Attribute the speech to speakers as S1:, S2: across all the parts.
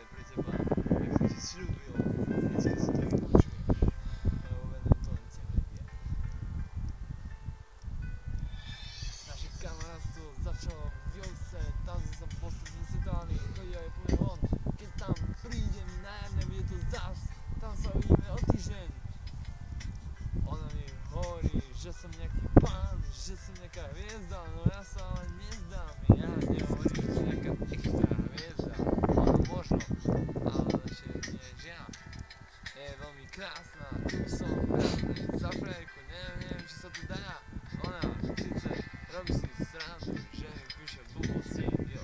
S1: pre teba, jak som ti sľúbil, vždycky si to vypočuješ. Ja uvedem to len tebe vie. Naše kamarátstvo začalo v Jose, tam sme sa postupne stretali, chodí aj po von. Keď tam prídem na jarne, bude to zas, tam sa uvidíme o týždeň. Ona mi hovorí, že som nejaký pán, že som nejaká hviezda, no ja sa ale nezdám, ja nehovorím, že nejaká extra hviezda, ono možno, ale ešte nie žena. Je veľmi krásna, tu som bratný za frajerku, neviem, či sa to dá. Ona síce robí si srandu, že mi píše blbosti, jo.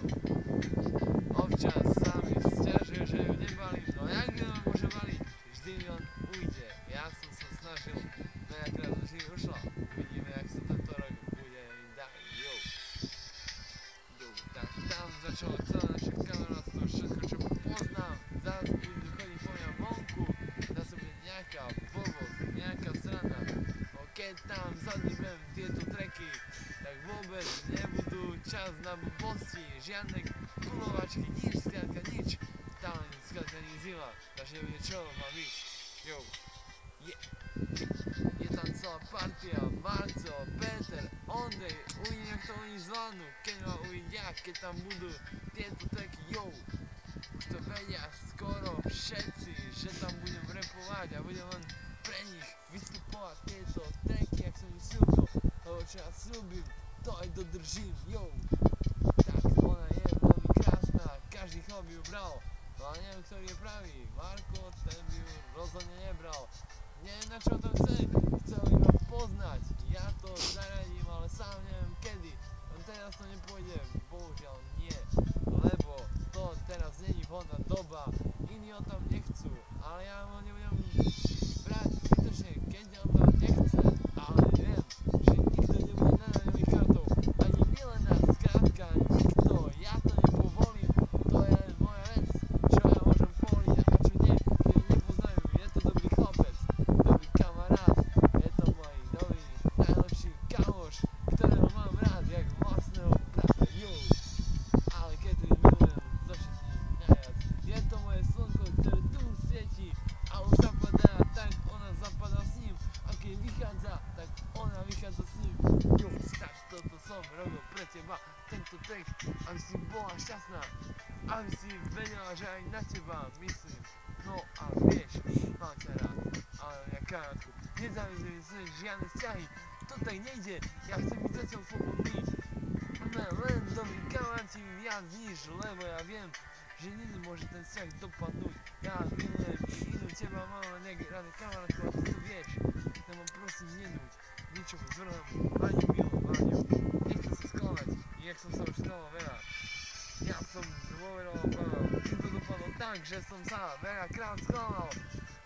S1: Občas sa mi sťažuje, že ju nebalím, no jak mi ma môže baliť? Vždy mi on ujde, ja som sa snažil, veľakrát vždy ušla. Uvidíme, jak sa tento rok bude mi dať, jo. Jo, tak tam začalo celé naše kamarátstvo, všetko čo poznám, zás budú chodiť po mňa vonku, zase bude nejaká blbosť, nejaká sranda. No keď tam zadýbem tieto treky, tak vôbec nebudú čas na blbosti, žiadne kulovačky, nič, skrátka nič. Tam skrátka nie zima, takže nebude čo má byť, jo. Je tam celá partia, Marco, Peter, Ondrej, uvidím, jak to oni zvládnu, keď ma uvidia, keď tam budú tieto treky, jo. Už to vedia skoro všetci, že tam budem rapovať a budem len pre nich vystupovať tieto treky, jak som im sľúbil, lebo čo ja sľúbim, to aj dodržím, jo. Tak ona je veľmi krásna, každý chlap ju bral, no ale neviem, ktorý je pravý, Marko, ten by ju rozhodne nebral. Neviem, na čo to chce, chcel iba poznať, ja to zaradím, ale sám neviem kedy, len teraz to nepôjde, bohužiaľ nie, lebo to teraz není vhodná doba, iní o tom nechcú, ale ja ho nebudem brať zbytočne, keď on to nechce, ale viem, že nikto nebude na daňových kartov, ani Milena, skrátka nikto, ja to nepovolím, to je len moja vec, čo ja môžem povoliť a čo nie, keď ju nepoznajú, je to dobrý chlapec, dobrý kamarát, je to môj nový, najlepší kamoš, ktorého mám rád, jak vlastného brata, jo. Ale Catherine milujem zo všetkých najviac, je to moje slnko, ktoré tu svieti a už zapadá, tak ona zapadá s ním, a keď vychádza, tak ona vychádza s ním, jo, tak toto som robil pre teba, tento track, aby si bola šťastná, aby si vedela, že aj na teba myslím, no a vieš, mám ťa rád, ale ja kamarátku, nezavizujem si žiadne vzťahy, to tak nejde, ja chcem byť zatiaľ slobodný, len dobrý kamaráti viac nič, lebo ja viem, že nemôže ten vzťah dopadnúť, ja milujem inú, teba mám len nejak rád kamarátku, a ty to vieš, tak ma prosím nenúď, ničomu zvrhnému, ani milovaniu, nechcem sa sklamať, jak som sa už sklamал veľa, ja som dôveroval Bohu, to dopadlo tak, že som sa veľakrát sklamal,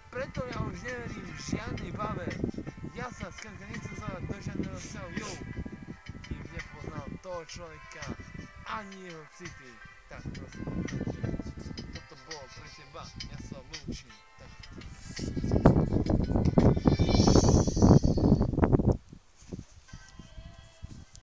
S1: preto ja už neverím žiadnej babe, ja sa skrátka nechcem zavať do žiadneho vzťahu, jo, kým nepoznám toho človeka, ani jeho city, tak prosím, toto bolo pre teba, ja sa lúčim, tak